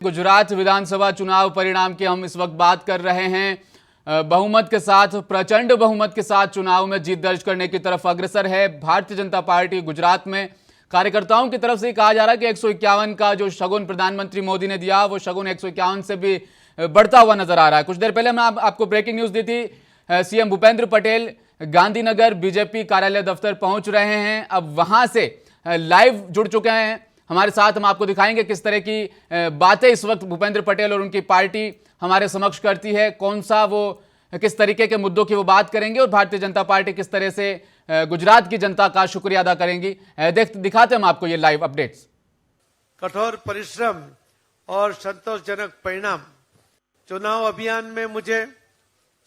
गुजरात विधानसभा चुनाव परिणाम की हम इस वक्त बात कर रहे हैं। बहुमत के साथ, प्रचंड बहुमत के साथ चुनाव में जीत दर्ज करने की तरफ अग्रसर है भारतीय जनता पार्टी गुजरात में। कार्यकर्ताओं की तरफ से कहा जा रहा है कि 151 का जो शगुन प्रधानमंत्री मोदी ने दिया, वो शगुन 151 से भी बढ़ता हुआ नजर आ रहा है। कुछ देर पहले मैं आपको ब्रेकिंग न्यूज दी थी, सीएम भूपेंद्र पटेल गांधीनगर बीजेपी कार्यालय दफ्तर पहुंच रहे हैं। अब वहां से लाइव जुड़ चुके हैं हमारे साथ। हम आपको दिखाएंगे किस तरह की बातें इस वक्त भूपेंद्र पटेल और उनकी पार्टी हमारे समक्ष करती है, कौन सा वो किस तरीके के मुद्दों की वो बात करेंगे और भारतीय जनता पार्टी किस तरह से गुजरात की जनता का शुक्रिया अदा करेंगी। दिखाते हम आपको ये लाइव अपडेट्स। कठोर परिश्रम और संतोषजनक परिणाम। चुनाव अभियान में मुझे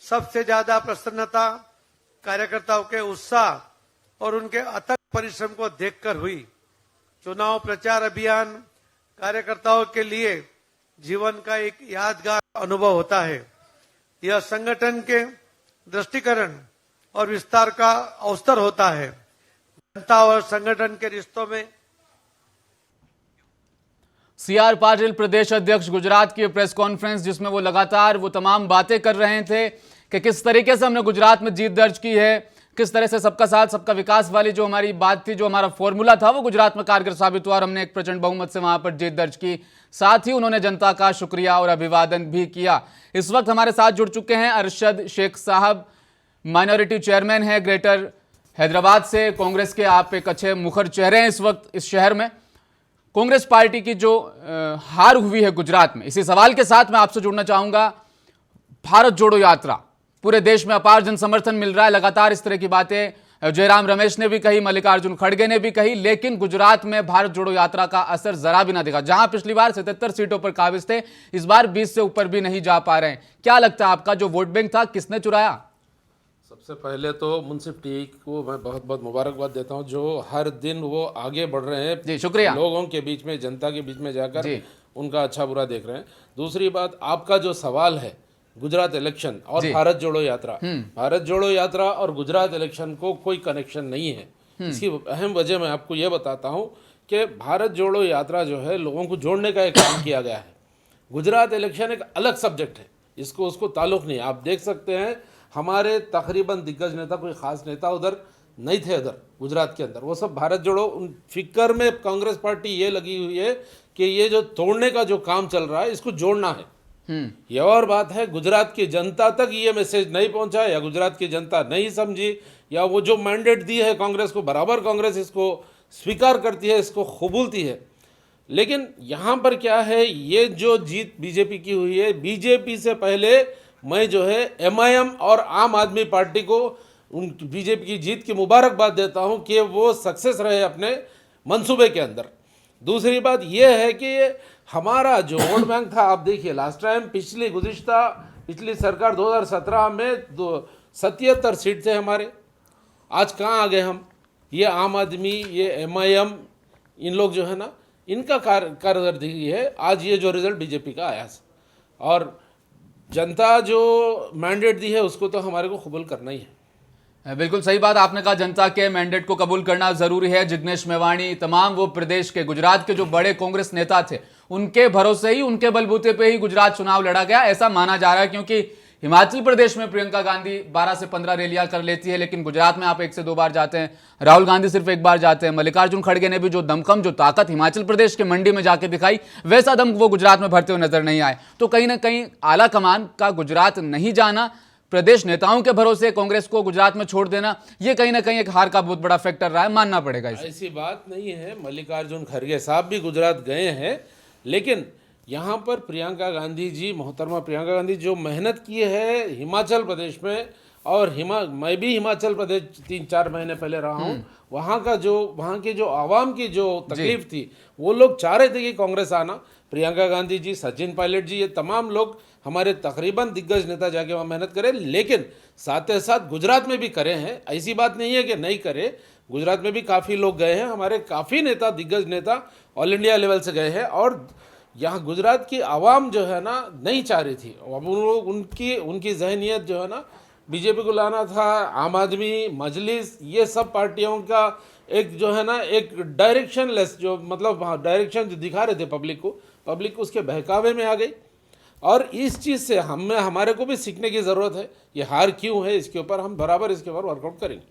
सबसे ज्यादा प्रसन्नता कार्यकर्ताओं के उत्साह और उनके अथक परिश्रम को देखकर हुई। चुनाव प्रचार अभियान कार्यकर्ताओं के लिए जीवन का एक यादगार अनुभव होता है। यह संगठन के दृष्टिकरण और विस्तार का अवसर होता है। जनता और संगठन के रिश्तों में सीआर पाटिल प्रदेश अध्यक्ष गुजरात की प्रेस कॉन्फ्रेंस, जिसमें वो लगातार वो तमाम बातें कर रहे थे कि किस तरीके से हमने गुजरात में जीत दर्ज की है, किस तरह से सबका साथ सबका विकास वाली जो हमारी बात थी, जो हमारा फॉर्मूला था, वो गुजरात में कारगर साबित हुआ और हमने एक प्रचंड बहुमत से वहां पर जीत दर्ज की। साथ ही उन्होंने जनता का शुक्रिया और अभिवादन भी किया। इस वक्त हमारे साथ जुड़ चुके हैं अरशद शेख साहब, माइनॉरिटी चेयरमैन है ग्रेटर हैदराबाद से। कांग्रेस के आप एक अच्छे मुखर चेहरे हैं इस वक्त इस शहर में। कांग्रेस पार्टी की जो हार हुई है गुजरात में, इसी सवाल के साथ मैं आपसे जुड़ना चाहूंगा। भारत जोड़ो यात्रा, पूरे देश में अपार जन समर्थन मिल रहा है। लगातार इस तरह की बातें जयराम रमेश ने भी कही, मल्लिकार्जुन खड़गे ने भी कही, लेकिन गुजरात में भारत जोड़ो यात्रा का असर जरा भी ना दिखा। जहां पिछली बार 77 सीटों पर काबिज थे, इस बार 20 से ऊपर भी नहीं जा पा रहे हैं। क्या लगता है आपका जो वोट बैंक था किसने चुराया? सबसे पहले तो मुंसिफ टी को मैं बहुत बहुत मुबारकबाद देता हूं, जो हर दिन वो आगे बढ़ रहे हैं। जी शुक्रिया। लोगों के बीच में, जनता के बीच में जाकर उनका अच्छा बुरा देख रहे हैं। दूसरी बात, आपका जो सवाल है गुजरात इलेक्शन और भारत जोड़ो यात्रा, भारत जोड़ो यात्रा और गुजरात इलेक्शन को कोई कनेक्शन नहीं है। इसकी अहम वजह मैं आपको ये बताता हूँ कि भारत जोड़ो यात्रा जो है लोगों को जोड़ने का एक काम किया गया है। गुजरात इलेक्शन एक अलग सब्जेक्ट है, इसको उसको ताल्लुक नहीं है। आप देख सकते हैं हमारे तकरीबन दिग्गज नेता, कोई खास नेता उधर नहीं थे उधर गुजरात के अंदर, वो सब भारत जोड़ो उन फिक्र में कांग्रेस पार्टी ये लगी हुई है कि ये जो तोड़ने का जो काम चल रहा है इसको जोड़ना है। यह और बात है, गुजरात की जनता तक ये मैसेज नहीं पहुंचा या गुजरात की जनता नहीं समझी, या वो जो मैंडेट दी है कांग्रेस को, बराबर कांग्रेस इसको स्वीकार करती है, इसको कबूलती है। लेकिन यहाँ पर क्या है, ये जो जीत बीजेपी की हुई है, बीजेपी से पहले मैं जो है एमआईएम और आम आदमी पार्टी को उन बीजेपी की जीत की मुबारकबाद देता हूँ कि वो सक्सेस रहे अपने मंसूबे के अंदर। दूसरी बात यह है कि हमारा जो वोट बैंक था, आप देखिए लास्ट टाइम पिछली सरकार 2017 में 77 सीट थे हमारे, आज कहाँ आ गए हम? ये आम आदमी, ये एमआईएम, इन लोग जो है ना, इनका कारकर्दगी है आज ये जो रिजल्ट बीजेपी का आया। और जनता जो मैंडेट दी है उसको तो हमारे को कबूल करना ही है। बिल्कुल सही बात आपने कहा, जनता के मैंडेट को कबूल करना जरूरी है। जिग्नेश मेवाणी, तमाम वो प्रदेश के, गुजरात के जो बड़े कांग्रेस नेता थे, उनके भरोसे ही, उनके बलबूते पे ही गुजरात चुनाव लड़ा गया, ऐसा माना जा रहा है। क्योंकि हिमाचल प्रदेश में प्रियंका गांधी 12 से 15 रैलियां कर लेती है, लेकिन गुजरात में आप 1 से 2 बार जाते हैं। राहुल गांधी सिर्फ 1 बार जाते हैं। मल्लिकार्जुन खड़गे ने भी जो दमखम, जो ताकत हिमाचल प्रदेश के मंडी में जाके दिखाई, वैसा दम वो गुजरात में भरते हुए नजर नहीं आए। तो कहीं ना कहीं आला कमान का गुजरात नहीं जाना, प्रदेश नेताओं के भरोसे कांग्रेस को गुजरात में छोड़ देना, ये कहीं ना कहीं एक हार का बहुत बड़ा फैक्टर रहा है, मानना पड़ेगा इसे। ऐसी बात नहीं है, मल्लिकार्जुन खड़गे साहब भी गुजरात गए हैं, लेकिन यहाँ पर प्रियंका गांधी जी, मोहतरमा प्रियंका गांधी जो मेहनत की है हिमाचल प्रदेश में, और मैं भी हिमाचल प्रदेश 3-4 महीने पहले रहा हूँ, वहाँ की जो आवाम की जो तकलीफ थी, वो लोग चाह रहे थे कि कांग्रेस आना। प्रियंका गांधी जी, सचिन पायलट जी, ये तमाम लोग हमारे तकरीबन दिग्गज नेता जाके वहाँ मेहनत करें, लेकिन साथ ही साथ गुजरात में भी करे हैं। ऐसी बात नहीं है कि नहीं करे, गुजरात में भी काफ़ी लोग गए हैं, हमारे काफ़ी नेता, दिग्गज नेता ऑल इंडिया लेवल से गए हैं। और यहाँ गुजरात की आवाम जो है ना नहीं चाह रही थी, अब उनकी जहनियत जो है ना बीजेपी को लाना था, आम आदमी, मजलिस, ये सब पार्टियों का एक जो है ना एक डायरेक्शन लेस, जो मतलब डायरेक्शन जो दिखा रहे थे पब्लिक को उसके बहकावे में आ गई। और इस चीज़ से हमारे को भी सीखने की ज़रूरत है। ये हार क्यों है, इसके ऊपर हम बराबर इसके ऊपर वर्कआउट करेंगे।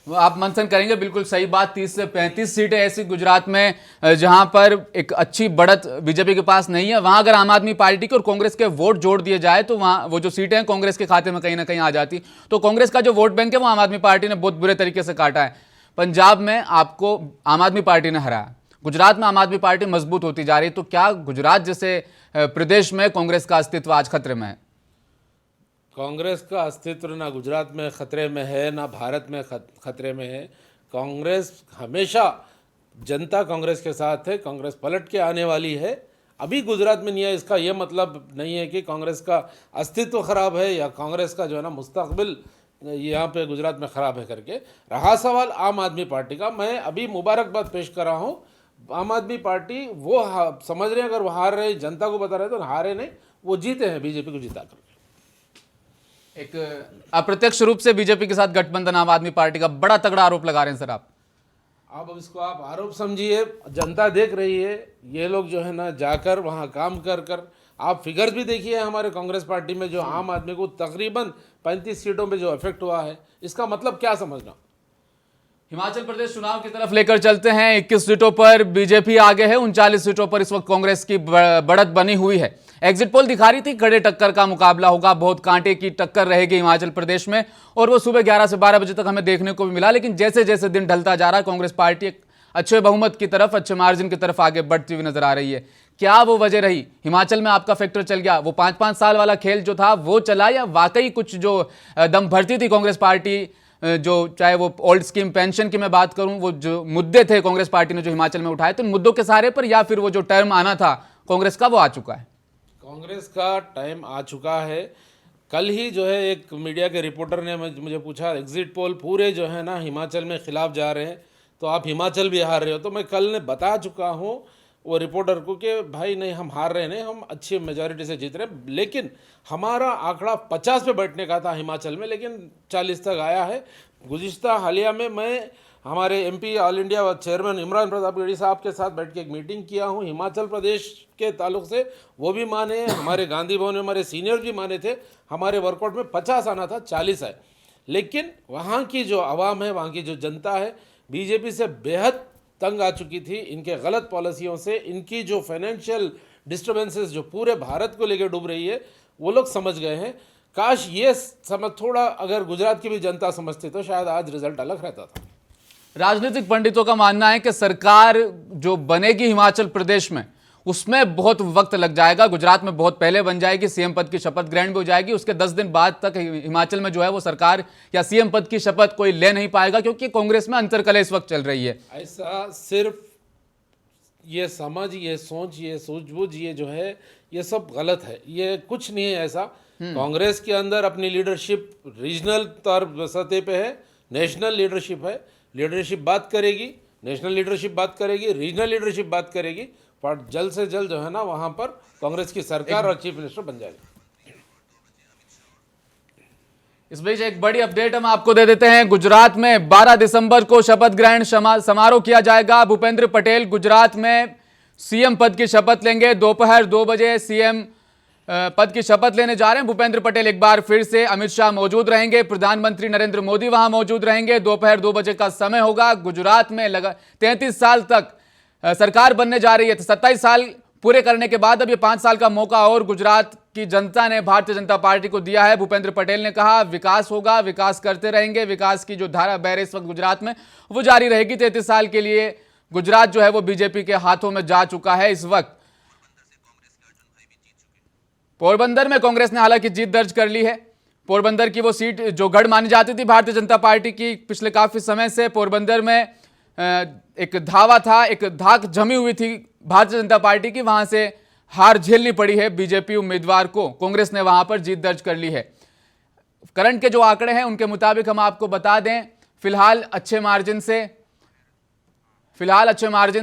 वो आप मंथन करेंगे, बिल्कुल सही बात। 30 से 35 सीटें ऐसी गुजरात में जहां पर एक अच्छी बढ़त बीजेपी के पास नहीं है, वहां अगर आम आदमी पार्टी के और कांग्रेस के वोट जोड़ दिए जाए तो वहां वो जो सीटें हैं कांग्रेस के खाते में कहीं ना कहीं आ जाती। तो कांग्रेस का जो वोट बैंक है वो आम आदमी पार्टी ने बहुत बुरे तरीके से काटा है। पंजाब में आपको आम आदमी पार्टी ने हराया, गुजरात में आम आदमी पार्टी मजबूत होती जा रही है। तो क्या गुजरात जैसे प्रदेश में कांग्रेस का अस्तित्व आज खतरे में है? कांग्रेस का अस्तित्व ना गुजरात में खतरे में है, ना भारत में खतरे में है। कांग्रेस हमेशा जनता कांग्रेस के साथ है। कांग्रेस पलट के आने वाली है। अभी गुजरात में नहीं है, इसका यह मतलब नहीं है कि कांग्रेस का अस्तित्व खराब है या कांग्रेस का जो है ना मुस्तकबिल यहाँ पे गुजरात में ख़राब है करके। रहा सवाल आम आदमी पार्टी का, मैं अभी मुबारकबाद पेश कर रहा हूँ। आम आदमी पार्टी वो समझ रहे हैं, अगर वो हार रहे, जनता को बता रहे तो हारे नहीं, वो जीते हैं बीजेपी को जिता कर। एक अप्रत्यक्ष रूप से बीजेपी के साथ गठबंधन आम आदमी पार्टी का बड़ा तगड़ा आरोप लगा रहे हैं सर आप। अब इसको आप आरोप समझिए, जनता देख रही है। ये लोग जो है ना जाकर वहाँ काम कर आप फिगर्स भी देखिए हमारे कांग्रेस पार्टी में जो आम आदमी को तकरीबन 35 सीटों पे जो इफेक्ट हुआ है, इसका मतलब क्या समझना। हिमाचल प्रदेश चुनाव की तरफ लेकर चलते हैं। 21 सीटों पर बीजेपी आगे है, 39 सीटों पर इस वक्त कांग्रेस की बढ़त बनी हुई है। एग्जिट पोल दिखा रही थी कड़े टक्कर का मुकाबला होगा, बहुत कांटे की टक्कर रहेगी हिमाचल प्रदेश में, और वो सुबह 11 से 12 बजे तक हमें देखने को भी मिला। लेकिन जैसे जैसे दिन ढलता जा रहा है, कांग्रेस पार्टी एक अच्छे बहुमत की तरफ, अच्छे मार्जिन की तरफ आगे बढ़ती हुई नजर आ रही है। क्या वो वजह रही? हिमाचल में आपका फैक्टर चल गया, वो 5-5 साल वाला खेल जो था वो चला, या वाकई कुछ जो दम भरती थी कांग्रेस पार्टी, जो चाहे वो ओल्ड स्कीम पेंशन की मैं बात करूं, वो जो मुद्दे थे कांग्रेस पार्टी ने जो हिमाचल में उठाए थे, उन मुद्दों के सहारे पर, या फिर वो जो टर्म आना था कांग्रेस का वो आ चुका है? कांग्रेस का टाइम आ चुका है। कल ही जो है एक मीडिया के रिपोर्टर ने मुझे पूछा, एग्जिट पोल पूरे जो है ना हिमाचल में खिलाफ जा रहे हैं, तो आप हिमाचल भी हार रहे हो। तो मैं कल ने बता चुका हूँ वो रिपोर्टर को कि भाई नहीं, हम हार रहे नहीं, हम अच्छी मेजॉरिटी से जीत रहे हैं। लेकिन हमारा आंकड़ा 50 पे बैठने का था हिमाचल में, लेकिन 40 तक आया है। गुज़िश्ता हालिया में मैं हमारे MP all India chairman Imran Pratapgarhi साहब के साथ बैठ के एक मीटिंग किया हूँ हिमाचल प्रदेश के ताल्लुक से। वो भी माने, हमारे गांधी भवन में हमारे सीनियर भी माने थे। हमारे वर्कआउट में 50 आना था, 40 है। लेकिन वहाँ की जो आवाम है, वहाँ की जो जनता है, बीजेपी से बेहद तंग आ चुकी थी। इनके गलत पॉलिसियों से, इनकी जो फाइनेंशियल डिस्टर्बेंसेस जो पूरे भारत को लेकर डूब रही है, वो लोग समझ गए हैं। काश ये समझ थोड़ा अगर गुजरात की भी जनता समझती तो शायद आज रिजल्ट अलग रहता था। राजनीतिक पंडितों का मानना है कि सरकार जो बनेगी हिमाचल प्रदेश में, उसमें बहुत वक्त लग जाएगा। गुजरात में बहुत पहले बन जाएगी, सीएम पद की शपथ ग्रहण भी हो जाएगी, उसके 10 दिन बाद तक हिमाचल में जो है वो सरकार या सीएम पद की शपथ कोई ले नहीं पाएगा, क्योंकि कांग्रेस में अंतर्कलह इस वक्त चल रही है। ऐसा सिर्फ ये समझ, ये सोच, ये सूझबूझ, ये जो है ये सब गलत है। ये कुछ नहीं है ऐसा। कांग्रेस के अंदर अपनी लीडरशिप रीजनल तौर सतह पे है, नेशनल लीडरशिप है। लीडरशिप बात करेगी, नेशनल लीडरशिप बात करेगी, रीजनल लीडरशिप बात करेगी, पर जल्द से जल्द जो है ना वहाँ पर कांग्रेस की सरकार और चीफ मिनिस्टर बन जाएगी। इस बीच एक बड़ी अपडेट हम आपको दे देते हैं। गुजरात में 12 दिसंबर को शपथ ग्रहण समारोह किया जाएगा। भूपेंद्र पटेल गुजरात में सीएम पद की शपथ लेंगे। दोपहर 2 बजे सीएम पद की शपथ लेने जा रहे हैं भूपेंद्र पटेल। एक बार फिर से अमित शाह मौजूद रहेंगे, प्रधानमंत्री नरेंद्र मोदी वहां मौजूद रहेंगे। दोपहर 2 बजे का समय होगा। गुजरात में 33 साल तक सरकार बनने जा रही है, तो 27 साल पूरे करने के बाद अब ये 5 साल का मौका और गुजरात की जनता ने भारतीय जनता पार्टी को दिया है। भूपेंद्र पटेल ने कहा विकास होगा, विकास करते रहेंगे, विकास की जो धारा बह रही इस वक्त गुजरात में वो जारी रहेगी। 33 साल के लिए गुजरात जो है वो बीजेपी के हाथों में जा चुका है इस वक्त। पोरबंदर में कांग्रेस ने हालांकि जीत दर्ज कर ली है। पोरबंदर की वो सीट जो गढ़ मानी जाती थी भारतीय जनता पार्टी की पिछले काफी समय से, पोरबंदर में एक धावा था, एक धाक जमी हुई थी भारतीय जनता पार्टी की, वहां से हार झेलनी पड़ी है बीजेपी उम्मीदवार को। कांग्रेस ने वहां पर जीत दर्ज कर ली है। करंट के जो आंकड़े हैं उनके मुताबिक हम आपको बता दें, फिलहाल अच्छे मार्जिन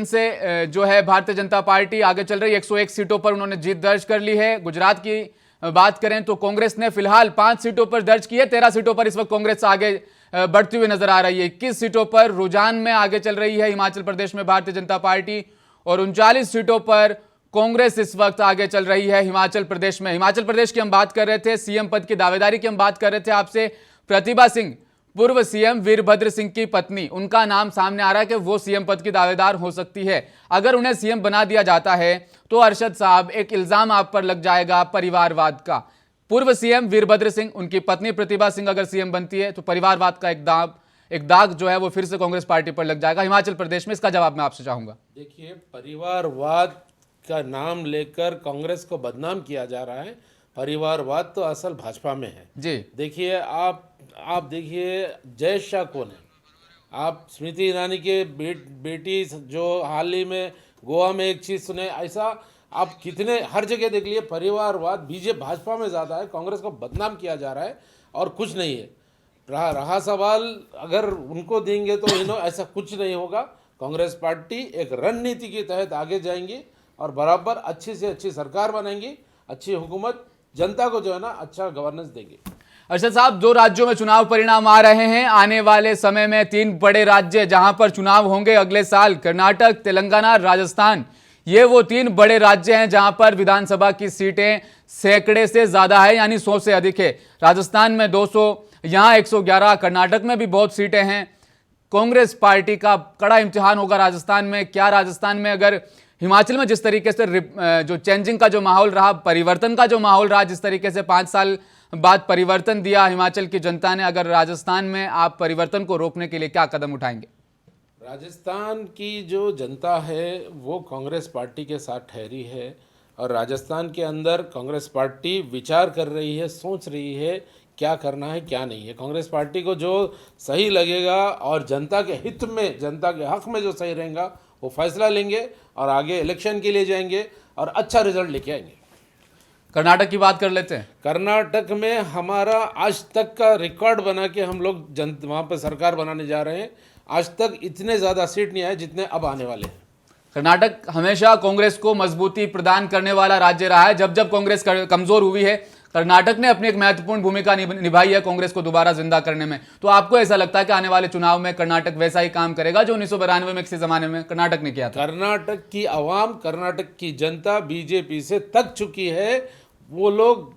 से जो है भारतीय जनता पार्टी आगे चल रही है। 101 सीटों पर उन्होंने जीत दर्ज कर ली है। गुजरात की बात करें तो कांग्रेस ने फिलहाल 5 सीटों पर दर्ज की है। 13 सीटों पर इस वक्त कांग्रेस आगे बढ़ती हुई नजर आ रही है। 21 सीटों पर रुझान में आगे चल रही है हिमाचल प्रदेश में भारतीय जनता पार्टी, और 39 सीटों पर कांग्रेस इस वक्त आगे चल रही है हिमाचल प्रदेश में। हिमाचल प्रदेश की हम बात कर रहे थे, सीएम पद की दावेदारी की हम बात कर रहे थे आपसे। प्रतिभा सिंह पूर्व सीएम वीरभद्र सिंह की पत्नी, उनका नाम सामने आ रहा है कि वो सीएम पद की दावेदार हो सकती है। अगर उन्हें सीएम बना दिया जाता है तो अरशद साहब एक इल्जाम आप पर लग जाएगा परिवारवाद का। पूर्व सीएम वीरभद्र सिंह, उनकी पत्नी प्रतिभा सिंह अगर सीएम बनती है तो परिवारवाद का एक दाग जो है वो फिर से कांग्रेस पार्टी पर लग जाएगा हिमाचल प्रदेश में। इसका जवाब मैं आपसे चाहूंगा। देखिए, परिवारवाद का नाम लेकर कांग्रेस को बदनाम किया जा रहा है। परिवारवाद तो असल भाजपा में है जी। देखिए, आप देखिए जय शाह कौन है? आप स्मृति ईरानी के बेटी जो हाल ही में गोवा में एक चीज़ सुने, ऐसा आप कितने हर जगह देख लिए। परिवारवाद बीजेपी भाजपा में ज़्यादा है, कांग्रेस को बदनाम किया जा रहा है और कुछ नहीं है। रहा सवाल अगर उनको देंगे तो ऐसा कुछ नहीं होगा। कांग्रेस पार्टी एक रणनीति के तहत आगे जाएंगी और बराबर अच्छी से अच्छी सरकार बनाएंगी, अच्छी हुकूमत, जनता को जो है ना अच्छा गवर्नेंस देंगे। अर्शद साहब, 2 राज्यों में चुनाव परिणाम आ रहे हैं आने वाले समय में। 3 बड़े राज्य जहां पर चुनाव होंगे अगले साल, कर्नाटक, तेलंगाना, राजस्थान, ये वो 3 बड़े राज्य हैं जहां पर विधानसभा की सीटें सैकड़े से ज्यादा है, यानी 100 से अधिक है। राजस्थान में 200, यहां 111, कर्नाटक में भी बहुत सीटें हैं। कांग्रेस पार्टी का कड़ा इम्तिहान होगा राजस्थान में। क्या राजस्थान में, अगर हिमाचल में जिस तरीके से जो चेंजिंग का जो माहौल रहा, परिवर्तन का जो माहौल रहा, जिस तरीके से 5 साल बाद परिवर्तन दिया हिमाचल की जनता ने, अगर राजस्थान में आप परिवर्तन को रोकने के लिए क्या कदम उठाएंगे? राजस्थान की जो जनता है वो कांग्रेस पार्टी के साथ ठहरी है और राजस्थान के अंदर कांग्रेस पार्टी विचार कर रही है, सोच रही है क्या करना है क्या नहीं है। कांग्रेस पार्टी को जो सही लगेगा और जनता के हित में, जनता के हक में जो सही रहेगा वो फैसला लेंगे और आगे इलेक्शन के लिए जाएंगे और अच्छा रिजल्ट लेके आएंगे। कर्नाटक की बात कर लेते हैं। कर्नाटक में हमारा आज तक का रिकॉर्ड बना के हम लोग वहाँ पर सरकार बनाने जा रहे हैं। आज तक इतने ज़्यादा सीट नहीं आए जितने अब आने वाले हैं। कर्नाटक हमेशा कांग्रेस को मजबूती प्रदान करने वाला राज्य रहा है। जब जब कांग्रेस कमजोर हुई है, कर्नाटक ने अपनी एक महत्वपूर्ण भूमिका निभाई है कांग्रेस को दोबारा जिंदा करने में। तो आपको ऐसा लगता है कि आने वाले चुनाव में कर्नाटक वैसा ही काम करेगा जो 1992 में किसी जमाने में कर्नाटक ने किया था? कर्नाटक की आवाम, कर्नाटक की जनता बीजेपी से थक चुकी है। वो लोग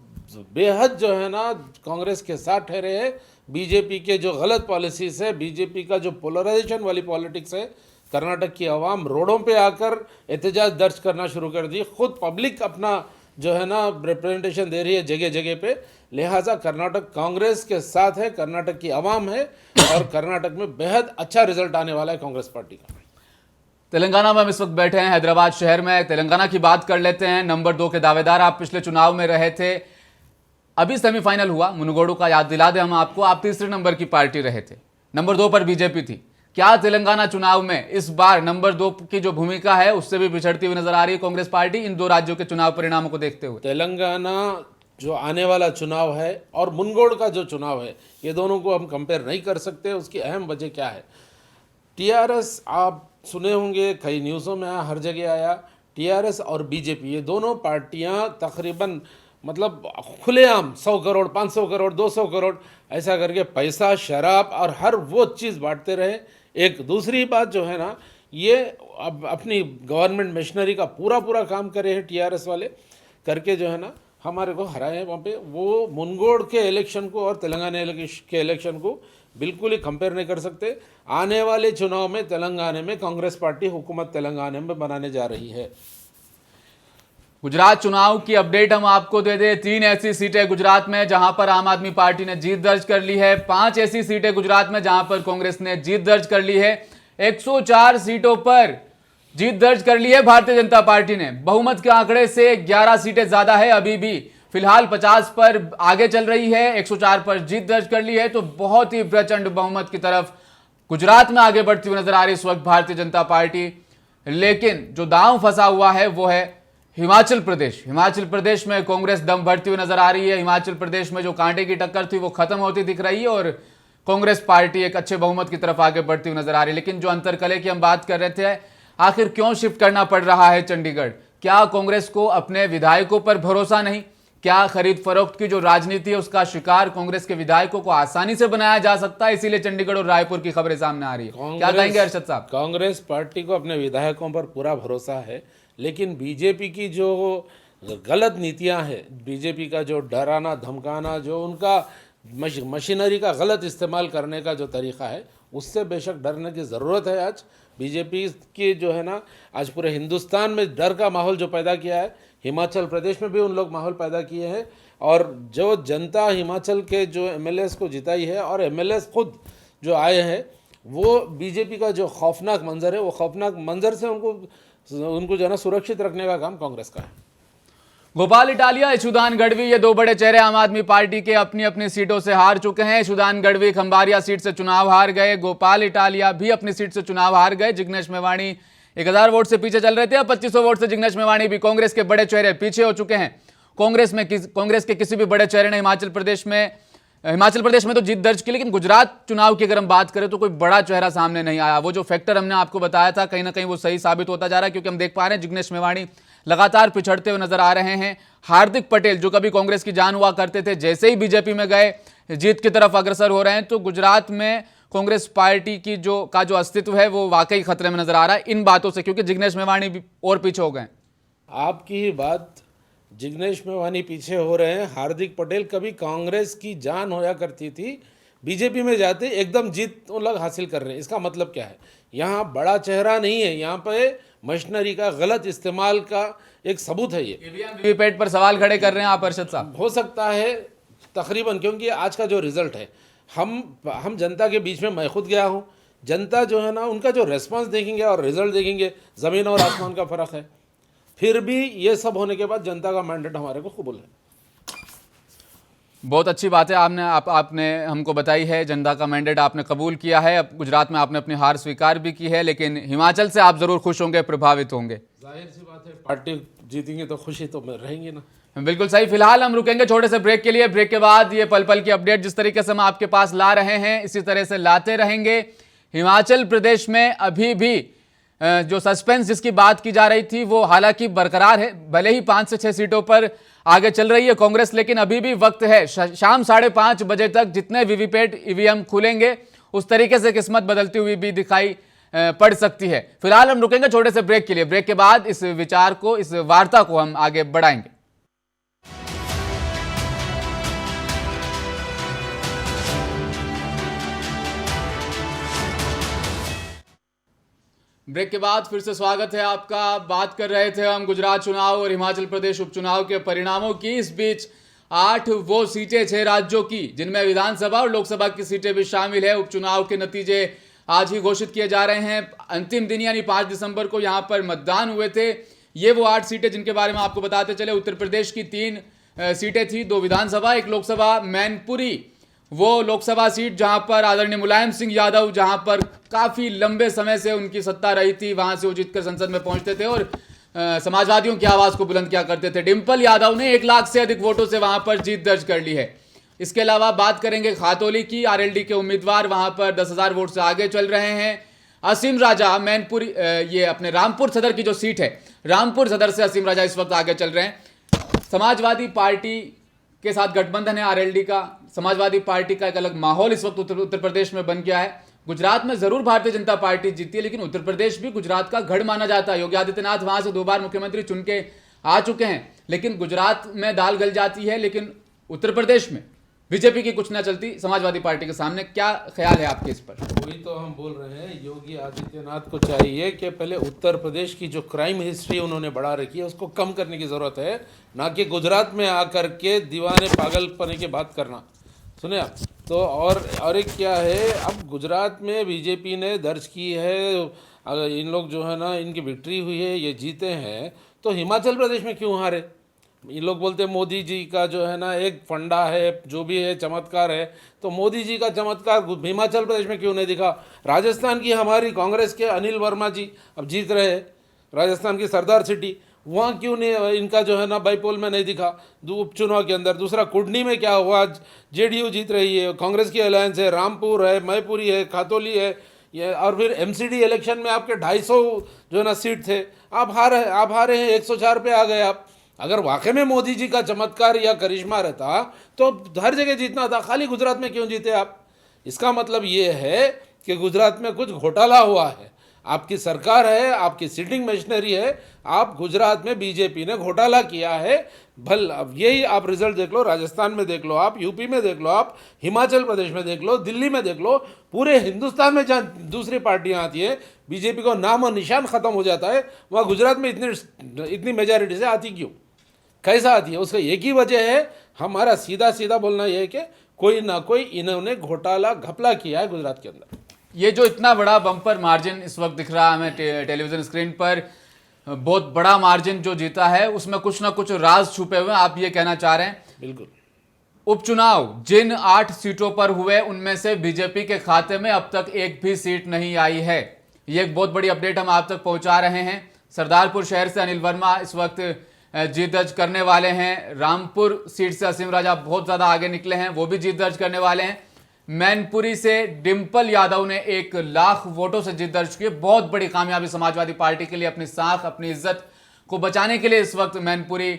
बेहद जो है ना कांग्रेस के साथ ठहरे हैं। बीजेपी के जो गलत पॉलिसीज है, बीजेपी का जो पोलराइजेशन वाली पॉलिटिक्स है, कर्नाटक की आवाम रोडों पे आकर एहतजाज दर्ज करना शुरू कर दी। खुद पब्लिक अपना जो है ना रिप्रेजेंटेशन दे रही है जगह जगह पे। लिहाजा कर्नाटक कांग्रेस के साथ है, कर्नाटक की आवाम है और कर्नाटक में बेहद अच्छा रिजल्ट आने वाला है कांग्रेस पार्टी का। तेलंगाना में हम इस वक्त बैठे हैं हैदराबाद शहर में। तेलंगाना की बात कर लेते हैं। नंबर 2 के दावेदार आप पिछले चुनाव में रहे थे, अभी सेमीफाइनल हुआ, मुनुगोडू का याद दिला दें हम आपको। आप 3रे नंबर की पार्टी रहे थे, नंबर 2 पर बीजेपी थी। क्या तेलंगाना चुनाव में इस बार नंबर 2 की जो भूमिका है उससे भी पिछड़ती हुई नजर आ रही है कांग्रेस पार्टी इन 2 राज्यों के चुनाव परिणामों को देखते हुए? तेलंगाना जो आने वाला चुनाव है और मुनगोड़ का जो चुनाव है, ये दोनों को हम कंपेयर नहीं कर सकते। उसकी अहम वजह क्या है? टीआरएस, आप सुने होंगे, कई न्यूज़ों में आया, हर जगह आया, टीआरएस और बीजेपी ये दोनों पार्टियां तकरीबन मतलब खुलेआम 100 करोड़, 500 करोड़, 200 करोड़ ऐसा करके पैसा, शराब और हर वो चीज़ बांटते रहे। एक दूसरी बात जो है ना, ये अब अपनी गवर्नमेंट मशीनरी का पूरा काम करे हैं टीआरएस वाले, करके जो है ना हमारे को हराए हैं वहाँ पे। वो मुनगोड़ के इलेक्शन को और तेलंगाना के इलेक्शन को बिल्कुल ही कंपेयर नहीं कर सकते। आने वाले चुनाव में तेलंगाना में कांग्रेस पार्टी हुकूमत तेलंगाना में बनाने जा रही है। गुजरात चुनाव की अपडेट हम आपको दे दें। 3 ऐसी सीटें गुजरात में जहां पर आम आदमी पार्टी ने जीत दर्ज कर ली है। 5 ऐसी सीटें गुजरात में जहां पर कांग्रेस ने जीत दर्ज कर ली है। 104 सीटों पर जीत दर्ज कर ली है भारतीय जनता पार्टी ने। बहुमत के आंकड़े से 11 सीटें ज्यादा है, अभी भी फिलहाल 50 पर आगे चल रही है। 104 पर जीत दर्ज कर ली है, तो बहुत ही प्रचंड बहुमत की तरफ गुजरात में आगे बढ़ती हुई नजर आ रही इस वक्त भारतीय जनता पार्टी। लेकिन जो दांव फंसा हुआ है वो है हिमाचल प्रदेश। हिमाचल प्रदेश में कांग्रेस दम भरती हुई नजर आ रही है। हिमाचल प्रदेश में जो कांटे की टक्कर थी वो खत्म होती दिख रही है और कांग्रेस पार्टी एक अच्छे बहुमत की तरफ आगे बढ़ती हुई नजर आ रही है। लेकिन जो अंतरकलह की हम बात कर रहे थे, आखिर क्यों शिफ्ट करना पड़ रहा है चंडीगढ़? क्या कांग्रेस को अपने विधायकों पर भरोसा नहीं? क्या खरीद फरोख्त की जो राजनीति है उसका शिकार कांग्रेस के विधायकों को आसानी से बनाया जा सकता है, इसीलिए चंडीगढ़ और रायपुर की खबरें सामने आ रही है? क्या कहेंगे अरशद साहब? कांग्रेस पार्टी को अपने विधायकों पर पूरा भरोसा है, लेकिन बीजेपी की जो गलत नीतियां हैं, बीजेपी का जो डराना धमकाना, जो उनका मशीनरी का गलत इस्तेमाल करने का जो तरीका है, उससे बेशक डरने की ज़रूरत है। आज बीजेपी की जो है ना, आज पूरे हिंदुस्तान में डर का माहौल जो पैदा किया है, हिमाचल प्रदेश में भी उन लोग माहौल पैदा किए हैं। और जो जनता हिमाचल के जो एमएलएस को जिताई है और एमएलएस खुद जो आए हैं, वो बीजेपी का जो खौफनाक मंजर है, वो खौफनाक मंजर से उनको जो है ना सुरक्षित रखने का काम कांग्रेस का है। गोपाल इटालिया, यशुदान गढ़वी, ये दो बड़े चेहरे आम आदमी पार्टी के अपनी अपनी सीटों से हार चुके हैं। यशुदान गढ़वी खंबारिया सीट से चुनाव हार गए, गोपाल इटालिया भी अपनी सीट से चुनाव हार गए। जिग्नेश मेवाणी 1000 वोट से पीछे चल रहे थे, अब 2500 वोट से जिग्नेश मेवाणी भी कांग्रेस के बड़े चेहरे पीछे हो चुके हैं। कांग्रेस के किसी भी बड़े चेहरे ने हिमाचल प्रदेश में तो जीत दर्ज की, लेकिन गुजरात चुनाव की अगर हम बात करें तो कोई बड़ा चेहरा सामने नहीं आया। वो जो फैक्टर हमने आपको बताया था, कहीं ना कहीं वो सही साबित होता जा रहा है, क्योंकि हम देख पा रहे हैं जिग्नेश मेवाणी लगातार पिछड़ते हुए नजर आ रहे हैं। हार्दिक पटेल जो कभी कांग्रेस की जान हुआ करते थे, जैसे ही बीजेपी में गए जीत की तरफ अग्रसर हो रहे हैं। तो गुजरात में कांग्रेस पार्टी की जो अस्तित्व है वो वाकई खतरे में नजर आ रहा है इन बातों से, क्योंकि जिग्नेश मेवाणी भी और पीछे हो गए। आपकी ही बात, जिग्नेश मेवाणी पीछे हो रहे हैं। हार्दिक पटेल कभी कांग्रेस की जान होया करती थी, बीजेपी में जाते एकदम जीत वो लोग हासिल कर रहे हैं। इसका मतलब क्या है? यहाँ बड़ा चेहरा नहीं है, यहाँ पे मशीनरी का गलत इस्तेमाल का एक सबूत है। ये वीवीपैट पर सवाल खड़े कर रहे हैं आप अरशद साहब? हो सकता है तकरीबन, क्योंकि आज का जो रिजल्ट है, हम जनता के बीच में, मैं खुद गया हूँ, जनता जो है ना, उनका जो रेस्पॉन्स देखेंगे और रिजल्ट देखेंगे, ज़मीन और आसमान का फ़र्क है। फिर भी ये सब होने के बाद जनता का मैंडेट हमारे को कबूल है। बहुत अच्छी बात है, आपने हमको बताई है, जनता का मैंडेट आपने कबूल किया है। अब गुजरात में आपने अपनी हार स्वीकार भी की है, लेकिन हिमाचल से आप जरूर खुश होंगे, प्रभावित होंगे। जाहिर सी बात है, पार्टी जीतेंगे तो खुशी तो रहेंगे ना। बिल्कुल सही। फिलहाल हम रुकेंगे छोटे से ब्रेक के लिए। ब्रेक के बाद ये पल पल की अपडेट जिस तरीके से हम आपके पास ला रहे हैं, इसी तरह से लाते रहेंगे। हिमाचल प्रदेश में अभी भी जो सस्पेंस जिसकी बात की जा रही थी वो हालांकि बरकरार है। भले ही 5 से 6 सीटों पर आगे चल रही है कांग्रेस, लेकिन अभी भी वक्त है। शाम 5:30 बजे तक जितने वीवीपैट ईवीएम खुलेंगे, उस तरीके से किस्मत बदलती हुई भी दिखाई पड़ सकती है। फिलहाल हम रुकेंगे छोटे से ब्रेक के लिए। ब्रेक के बाद इस विचार को, इस वार्ता को हम आगे बढ़ाएंगे। ब्रेक के बाद फिर से स्वागत है आपका। बात कर रहे थे हम गुजरात चुनाव और हिमाचल प्रदेश उपचुनाव के परिणामों की। इस बीच 8 वो सीटें 6 राज्यों की, जिनमें विधानसभा और लोकसभा की सीटें भी शामिल है। उपचुनाव के नतीजे आज ही घोषित किए जा रहे हैं। अंतिम दिन यानी 5 दिसंबर को यहां पर मतदान हुए थे। ये वो 8 सीटें जिनके बारे में आपको बताते चले। उत्तर प्रदेश की 3 सीटें थी, 2 विधानसभा, 1 लोकसभा। मैनपुरी वो लोकसभा सीट जहां पर आदरणीय मुलायम सिंह यादव, जहां पर काफी लंबे समय से उनकी सत्ता रही थी, वहां से वो जीतकर संसद में पहुंचते थे और समाजवादियों की आवाज को बुलंद किया करते थे। डिंपल यादव ने 1 लाख से अधिक वोटों से वहां पर जीत दर्ज कर ली है। इसके अलावा बात करेंगे खातौली की, आरएलडी के उम्मीदवार वहां पर 10,000 वोट से आगे चल रहे हैं। असीम राजा मैनपुरी, ये अपने रामपुर सदर की जो सीट है, रामपुर सदर से असीम राजा इस वक्त आगे चल रहे हैं। समाजवादी पार्टी के साथ गठबंधन है आरएलडी का। समाजवादी पार्टी का एक अलग माहौल इस वक्त उत्तर प्रदेश में बन गया है। गुजरात में जरूर भारतीय जनता पार्टी जीती है, लेकिन उत्तर प्रदेश भी गुजरात का गढ़ माना जाता है। योगी आदित्यनाथ वहां से 2 बार मुख्यमंत्री चुन के आ चुके हैं, लेकिन गुजरात में दाल गल जाती है। लेकिन उत्तर प्रदेश में बीजेपी की कुछ ना चलती समाजवादी पार्टी के सामने। क्या ख्याल है आपके इस पर? वही तो हम बोल रहे हैं, योगी आदित्यनाथ को चाहिए कि पहले उत्तर प्रदेश की जो क्राइम हिस्ट्री उन्होंने बढ़ा रखी है उसको कम करने की ज़रूरत है, ना कि गुजरात में आकर के दीवाने पागलपने की बात करना। सुने आप तो। और एक क्या है, अब गुजरात में बीजेपी ने दर्ज की है, अगर इन लोग जो है ना, इनकी विक्ट्री हुई है, ये जीते हैं, तो हिमाचल प्रदेश में क्यों हारे? ये लोग बोलते हैं मोदी जी का जो है ना एक फंडा है, जो भी है चमत्कार है, तो मोदी जी का चमत्कार हिमाचल प्रदेश में क्यों नहीं दिखा? राजस्थान की हमारी कांग्रेस के अनिल वर्मा जी अब जीत रहे हैं, राजस्थान की सरदार सिटी, वहाँ क्यों नहीं इनका जो है ना बाईपोल में नहीं दिखा उपचुनाव के अंदर? दूसरा कुडनी में क्या हुआ? जेडीयू जीत रही है, कांग्रेस की अलायंस है, रामपुर है, मैपुरी है, खातौली है, ये और फिर एमसीडी इलेक्शन में आपके 250 जो है ना सीट थे, आप हारे हैं, 104 पे आ गए आप। अगर वाकई में मोदी जी का चमत्कार या करिश्मा रहता तो हर जगह जीतना था, खाली गुजरात में क्यों जीते आप? इसका मतलब ये है कि गुजरात में कुछ घोटाला हुआ है। आपकी सरकार है, आपकी सिटिंग मशीनरी है, आप गुजरात में बीजेपी ने घोटाला किया है। अब यही आप रिजल्ट देख लो, राजस्थान में देख लो, आप यूपी में देख लो, आप हिमाचल प्रदेश में देख लो, दिल्ली में देख लो, पूरे हिंदुस्तान में जहाँ दूसरी पार्टियां आती है बीजेपी को नाम और निशान खत्म हो जाता है, वहाँ गुजरात में इतनी मेजॉरिटी से आती क्यों, कैसा आती है? उसका एक ही वजह है, हमारा सीधा सीधा बोलना यह है कि कोई ना कोई इन्होंने घोटाला घपला किया है गुजरात के अंदर। ये जो इतना बड़ा बम्पर मार्जिन इस वक्त दिख रहा है हमें टेलीविजन स्क्रीन पर, बहुत बड़ा मार्जिन जो जीता है, उसमें कुछ ना कुछ राज छुपे हुए हैं, आप ये कहना चाह रहे हैं? बिल्कुल। उपचुनाव जिन 8 सीटों पर हुए उनमें से बीजेपी के खाते में अब तक एक भी सीट नहीं आई है। ये एक बहुत बड़ी अपडेट हम आप तक पहुंचा रहे हैं। सरदारपुर शहर से अनिल वर्मा इस वक्त जीत दर्ज करने वाले हैं। रामपुर सीट से असीम राजा बहुत ज्यादा आगे निकले हैं, वो भी जीत दर्ज करने वाले हैं। मैनपुरी से डिंपल यादव ने 1 लाख वोटों से जीत दर्ज की। बहुत बड़ी कामयाबी समाजवादी पार्टी के लिए, अपनी साख अपनी इज्जत को बचाने के लिए इस वक्त मैनपुरी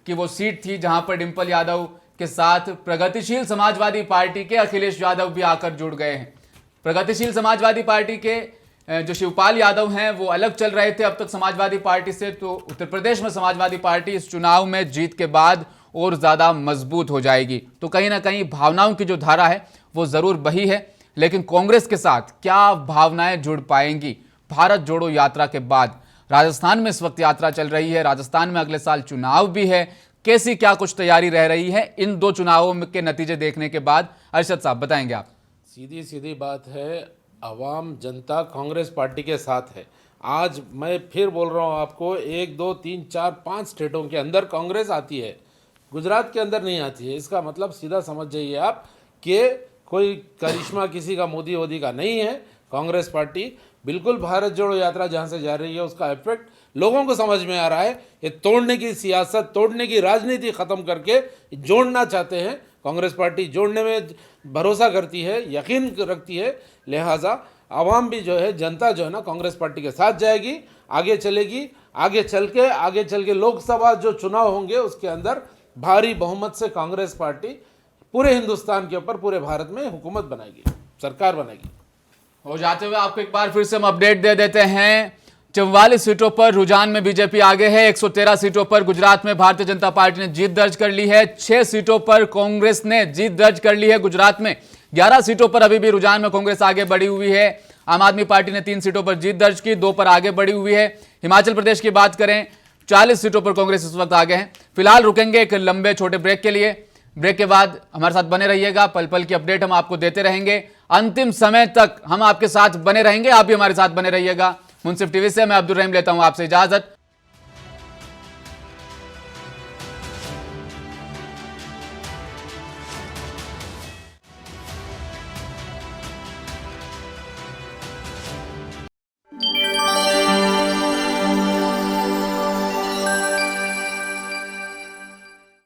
की वो सीट थी जहां पर डिंपल यादव के साथ प्रगतिशील समाजवादी पार्टी के अखिलेश यादव भी आकर जुड़ गए हैं। प्रगतिशील समाजवादी पार्टी के जो शिवपाल यादव हैं वो अलग चल रहे थे अब तक समाजवादी पार्टी से, तो उत्तर प्रदेश में समाजवादी पार्टी इस चुनाव में जीत के बाद और ज्यादा मजबूत हो जाएगी। तो कहीं ना कहीं भावनाओं की जो धारा है वो जरूर बही है, लेकिन कांग्रेस के साथ क्या भावनाएं जुड़ पाएंगी? भारत जोड़ो यात्रा के बाद राजस्थान में इस वक्त यात्रा चल रही है, राजस्थान में अगले साल चुनाव भी है, कैसी क्या कुछ तैयारी रह रही है इन 2 चुनावों के नतीजे देखने के बाद? अरशद साहब बताएंगे आप। सीधी सीधी बात है, अवाम जनता कांग्रेस पार्टी के साथ है। आज मैं फिर बोल रहा हूँ आपको, 1 2 3 4 5 स्टेटों के अंदर कांग्रेस आती है, गुजरात के अंदर नहीं आती है। इसका मतलब सीधा समझ जाइए आप कि कोई करिश्मा किसी का मोदी वोदी का नहीं है। कांग्रेस पार्टी बिल्कुल भारत जोड़ो यात्रा जहाँ से जा रही है उसका इफेक्ट लोगों को समझ में आ रहा है। ये तोड़ने की सियासत, तोड़ने की राजनीति ख़त्म करके जोड़ना चाहते हैं। कांग्रेस पार्टी जोड़ने में भरोसा करती है, यकीन रखती है, लिहाजा आवाम भी जो है, जनता जो है ना, कांग्रेस पार्टी के साथ जाएगी, आगे चलेगी। आगे चल के लोकसभा जो चुनाव होंगे उसके अंदर भारी बहुमत से कांग्रेस पार्टी पूरे हिंदुस्तान के ऊपर, पूरे भारत में हुकूमत बनाएगी, सरकार बनेगी। हो जाते हुए आपको एक बार फिर से हम अपडेट दे देते हैं। 44 सीटों पर रुझान में बीजेपी आगे है। 113 सीटों पर गुजरात में भारतीय जनता पार्टी ने जीत दर्ज कर ली है। 6 सीटों पर कांग्रेस ने जीत दर्ज कर ली है गुजरात में। 11 सीटों पर अभी भी रुझान में कांग्रेस आगे बढ़ी हुई है। आम आदमी पार्टी ने 3 सीटों पर जीत दर्ज की, 2 पर आगे बढ़ी हुई है। हिमाचल प्रदेश की बात करें, 40 सीटों पर कांग्रेस इस वक्त आगे है। फिलहाल रुकेंगे एक लंबे छोटे ब्रेक के लिए। ब्रेक के बाद हमारे साथ बने रहिएगा, पल पल की अपडेट हम आपको देते रहेंगे। अंतिम समय तक हम आपके साथ बने रहेंगे, आप भी हमारे साथ बने रहिएगा। मुंसिफ टीवी से मैं अब्दुल रहीम लेता हूं आपसे इजाजत।